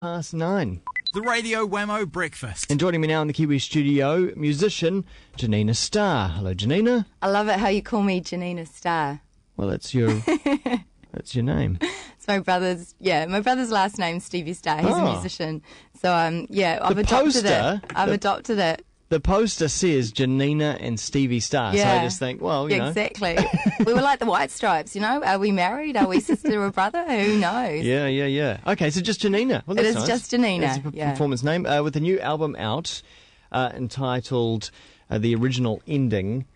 9:30. The Radio Wammo Breakfast. And joining me now in the Kiwi studio, musician Janina Starr. Hello, Janina. I love it how you call me Janina Starr. Well, that's your that's your name. It's my brother's last name's Stevie Starr. He's a musician. So I've adopted it. The poster says Janina and Stevie Starr, so I just think, well, you know. Exactly. We were like the White Stripes, you know. Are we married? Are we sister or brother? Who knows? Yeah. Okay, so just Janina. Well, it is nice. just Janina. It's a performance name. With a new album out entitled The Original Ending,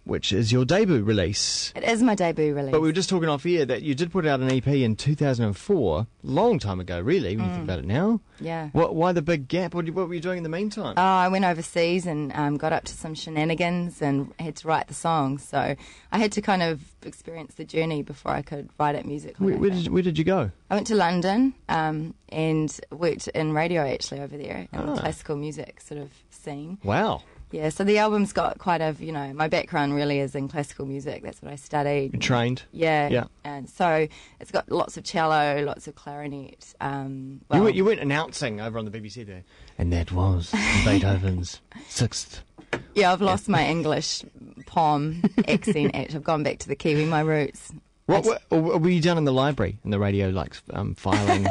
which is your debut release. It is my debut release. But we were just talking off air that you did put out an EP in 2004, long time ago, really, when you think about it now. Yeah. Why the big gap? What were you doing in the meantime? Oh, I went overseas and got up to some shenanigans and had to write the songs. So I had to kind of experience the journey before I could write it musically. Where did you go? I went to London and worked in radio actually over there in the classical music sort of scene. Wow. Yeah, so the album's got quite a, my background really is in classical music. That's what I studied. You trained? Yeah. And so it's got lots of cello, lots of clarinet. You weren't announcing over on the BBC there. And that was Beethoven's 6th. Yeah, I've lost my English POM accent. I've gone back to the Kiwi, my roots. What were you done in the library, in the radio, filing...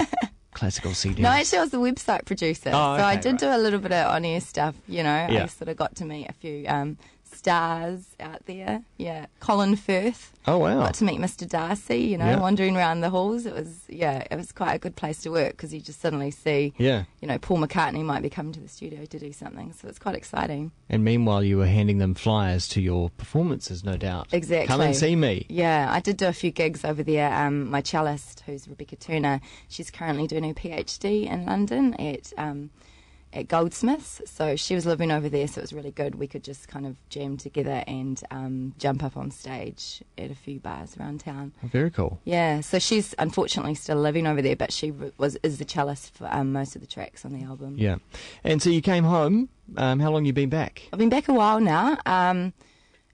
classical CDs? No, actually I was the website producer, I did do a little bit of on-air stuff, I sort of got to meet a few stars out there. Yeah, Colin Firth. Oh, wow. Got to meet Mr. Darcy, wandering around the halls. It was quite a good place to work because you just suddenly see, Paul McCartney might be coming to the studio to do something, so it's quite exciting. And meanwhile you were handing them flyers to your performances, no doubt. Exactly. Come and see me. Yeah, I did do a few gigs over there. My cellist, who's Rebecca Turner, she's currently doing her PhD in London at Goldsmiths, so she was living over there, so it was really good. We could just kind of jam together and jump up on stage at a few bars around town. Oh, very cool. Yeah, so she's unfortunately still living over there, but she is the cellist for most of the tracks on the album. Yeah, and so you came home. How long you been back? I've been back a while now.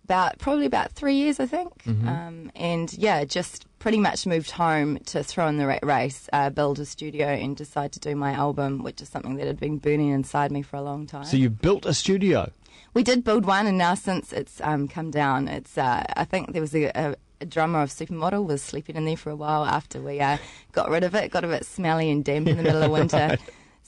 Probably about 3 years, I think. Mm-hmm. And just pretty much moved home to throw in the rat race, build a studio and decide to do my album, which is something that had been burning inside me for a long time. So you built a studio? We did build one, and now since it's come down, it's I think there was a drummer of Supermodel was sleeping in there for a while after we got rid of it. Got a bit smelly and damp in the middle of winter. Right.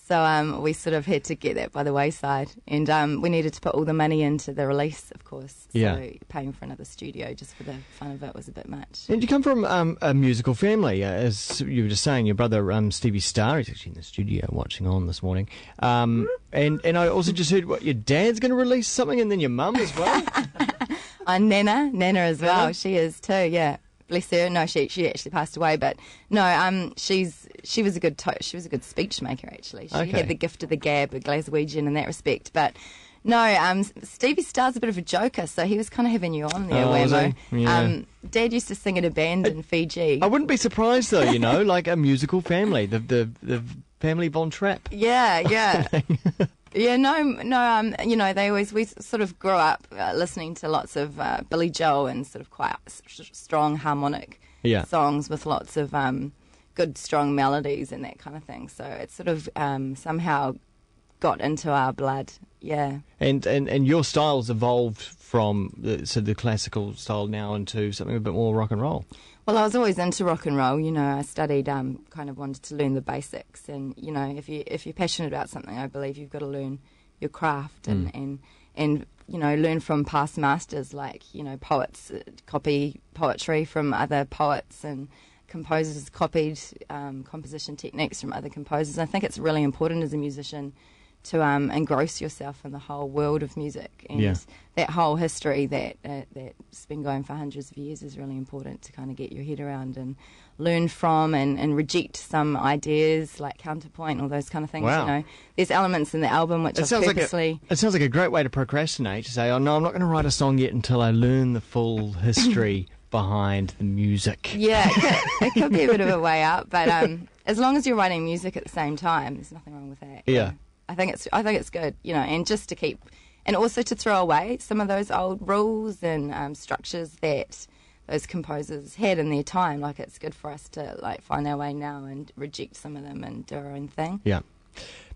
So we sort of had to get that by the wayside, and we needed to put all the money into the release, of course. So paying for another studio just for the fun of it was a bit much. And you come from a musical family, as you were just saying. Your brother Stevie Starr is actually in the studio watching on this morning. And I also just heard your dad's going to release something, and then your mum as well. Nana as well. She is too. Yeah. Bless her. No, she actually passed away, but no, she was a good speech maker actually. She had the gift of the gab, a Glaswegian in that respect. But no, Stevie Starr's a bit of a joker, so he was kind of having you on there, Wammo. Yeah. Dad used to sing in a band in Fiji. I wouldn't be surprised though, like a musical family, the family Von Trapp. Yeah. Yeah, we sort of grew up listening to lots of Billy Joel and sort of quite strong harmonic songs with lots of good strong melodies and that kind of thing. So it sort of somehow got into our blood. Yeah. And your style's evolved from the classical style now into something a bit more rock and roll. Well, I was always into rock and roll. I studied, kind of wanted to learn the basics. And, if you're passionate about something, I believe you've got to learn your craft and learn from past masters like, poets copy poetry from other poets and composers copied composition techniques from other composers. I think it's really important as a musician to engross yourself in the whole world of music, and that whole history that's been going for hundreds of years is really important to kind of get your head around and learn from and reject some ideas like counterpoint, all those kind of things. Wow. There's elements in the album which I've purposely... It sounds like a great way to procrastinate, to say, oh no, I'm not going to write a song yet until I learn the full history behind the music. Yeah, it could be a bit of a way out, but as long as you're writing music at the same time, there's nothing wrong with that. Yeah. I think it's good, and just to keep, and also to throw away some of those old rules and structures that those composers had in their time. Like, it's good for us to like find our way now and reject some of them and do our own thing. Yeah.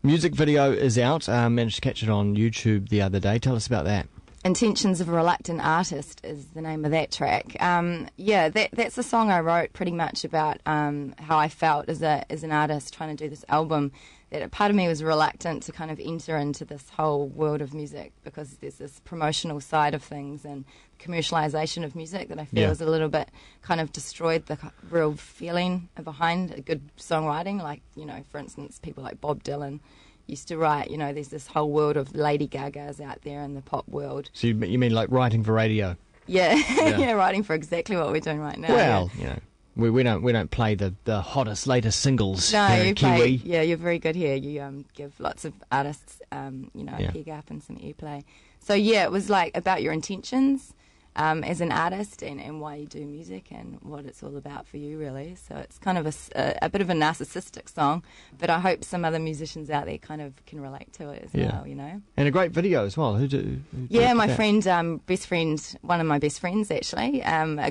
Music video is out. Managed to catch it on YouTube the other day. Tell us about that. Intentions of a Reluctant Artist is the name of that track. That's a song I wrote pretty much about how I felt as an artist trying to do this album, that a part of me was reluctant to kind of enter into this whole world of music because there's this promotional side of things and commercialization of music that I feel is a little bit kind of destroyed the real feeling behind a good songwriting. Like, you know, for instance, people like Bob Dylan used to write, you know, there's this whole world of Lady Gagas out there in the pop world. So you mean like writing for radio? Yeah, yeah, writing for exactly what we're doing right now. Well, you know, we don't play the hottest, latest singles. No, here you at Kiwi. play. Yeah, you're very good here. You give lots of artists, a peg up and some airplay. So yeah, it was like about your intentions as an artist and why you do music and what it's all about for you, really. So it's kind of a bit of a narcissistic song, but I hope some other musicians out there kind of can relate to it as well, you know. And a great video as well. Who my friend, best friend, one of my best friends actually,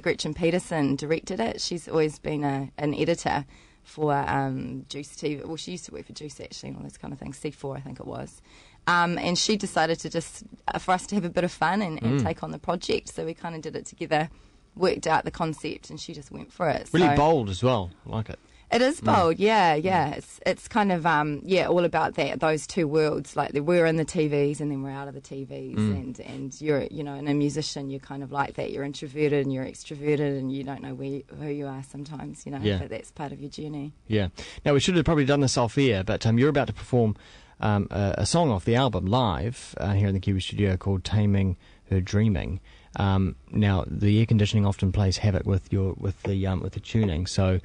Gretchen Peterson directed it. She's always been an editor for Juice TV. Well, she used to work for Juice actually, and all those kind of things. C4, I think it was. And she decided to just, for us to have a bit of fun and take on the project. So we kind of did it together, worked out the concept, and she just went for it. Really bold as well. I like it. It is bold, yeah. It's kind of, all about those two worlds. Like, we're in the TVs and then we're out of the TVs. And you're, you know, and a musician, you're kind of like that. You're introverted and you're extroverted and you don't know who you are sometimes, you know. But that's part of your journey. Yeah. Now, we should have probably done this off air, but you're about to perform a song off the album live here in the Kiwi studio called Taming Her Dreaming. Now, the air conditioning often plays havoc with the tuning, so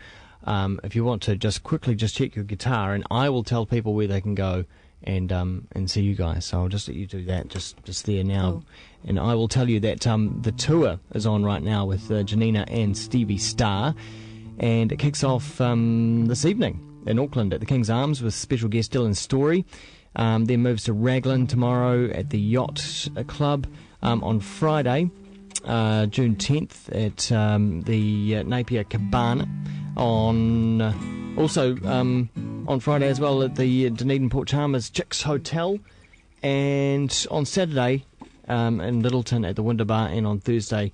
if you want to just quickly check your guitar, and I will tell people where they can go and see you guys. So I'll just let you do that just there now. Cool. And I will tell you that the tour is on right now with Janina and Stevie Starr, and it kicks off this evening in Auckland at the King's Arms with special guest Dylan Story. Then moves to Raglan tomorrow at the Yacht Club. On Friday, June 10th at the Napier Cabana. Also on Friday as well at the Dunedin Port Chalmers Chicks Hotel. And on Saturday in Littleton at the Winter Bar, and on Thursday,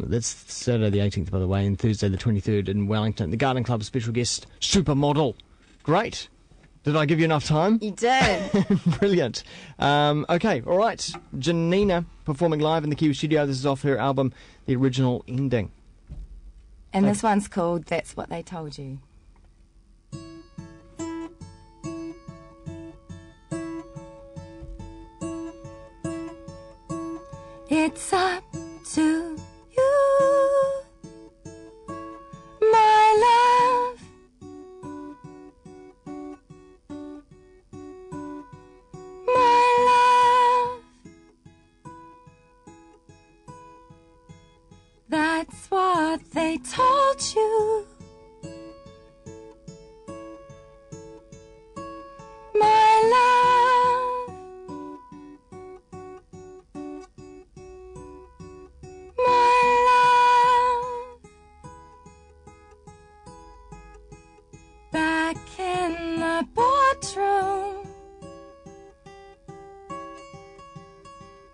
that's Saturday the 18th, by the way, and Thursday the 23rd in Wellington. The Garden Club special guest, Supermodel. Great. Did I give you enough time? You did. Brilliant. Okay, all right. Janina performing live in the Kiwi studio. This is off her album, The Original Ending. And this one's called That's What They Told You. It's up to you, my love. My love. That's what they told you. My love. My love. Back in the boardroom,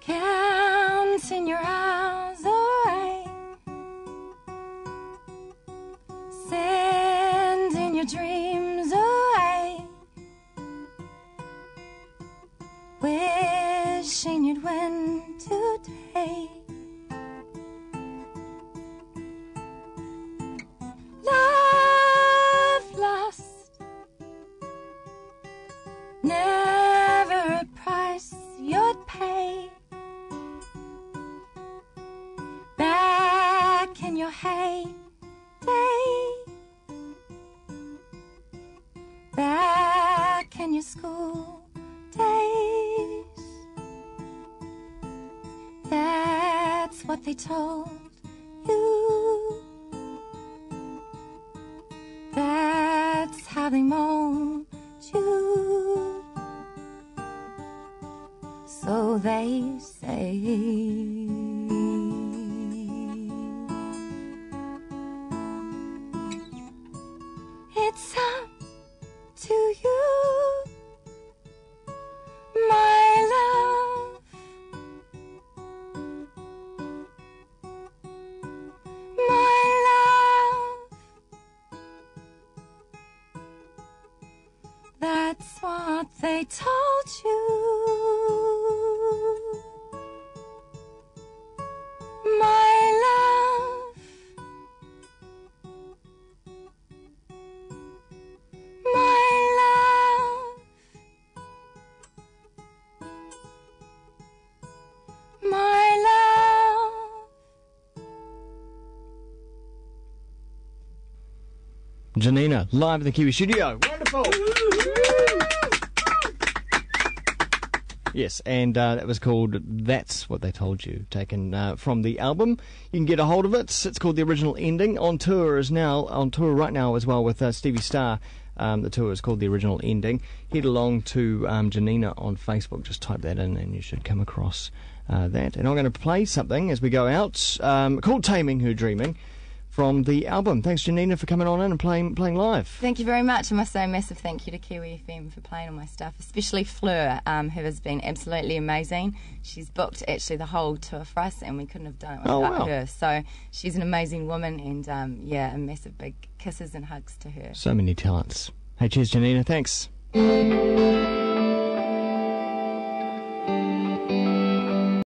counting your hours away, sending your dreams away, wishing you'd win today. Love lost, never a price you'd pay. Back in your heyday, back in your school days. That's what they told you. That's how they mold you. So they say. That's what they told you. My love, my love, my love. Janina, live at the Kiwi Studio. Wonderful! Yes, and that was called That's What They Told You, taken from the album. You can get a hold of it. It's called The Original Ending. On tour right now as well with Stevie Starr. The tour is called The Original Ending. Head along to Janina on Facebook. Just type that in and you should come across that. And I'm going to play something as we go out called Taming Her Dreaming from the album. Thanks, Janina, for coming on in and playing live. Thank you very much. I must say a massive thank you to Kiwi FM for playing all my stuff, especially Fleur, who has been absolutely amazing. She's booked actually the whole tour for us, and we couldn't have done it without her. So she's an amazing woman, and a massive big kisses and hugs to her. So many talents. Hey, cheers, Janina. Thanks.